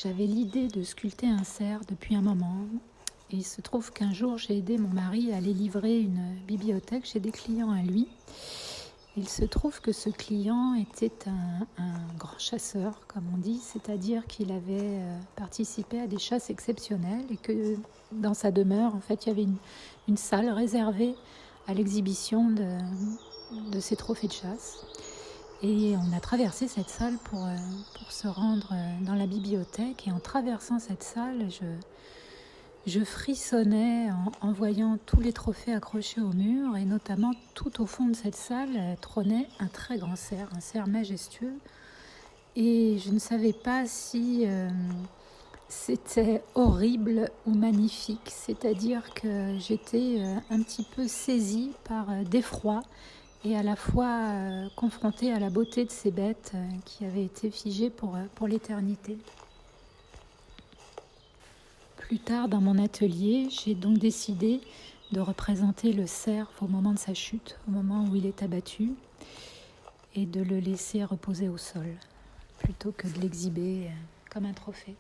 J'avais l'idée de sculpter un cerf depuis un moment. Et il se trouve qu'un jour, j'ai aidé mon mari à aller livrer une bibliothèque chez des clients à lui. Il se trouve que ce client était un grand chasseur, comme on dit, c'est-à-dire qu'il avait participé à des chasses exceptionnelles et que dans sa demeure, en fait, il y avait une salle réservée à l'exhibition de ses trophées de chasse. Et on a traversé cette salle pour se rendre dans la bibliothèque. Et en traversant cette salle, je frissonnais en voyant tous les trophées accrochés au mur. Et notamment, tout au fond de cette salle trônait un très grand cerf, un cerf majestueux. Et je ne savais pas si c'était horrible ou magnifique. C'est-à-dire que j'étais un petit peu saisie par d'effroi et à la fois confrontée à la beauté de ces bêtes qui avaient été figées pour l'éternité. Plus tard dans mon atelier, j'ai donc décidé de représenter le cerf au moment de sa chute, au moment où il est abattu, et de le laisser reposer au sol, plutôt que de l'exhiber comme un trophée.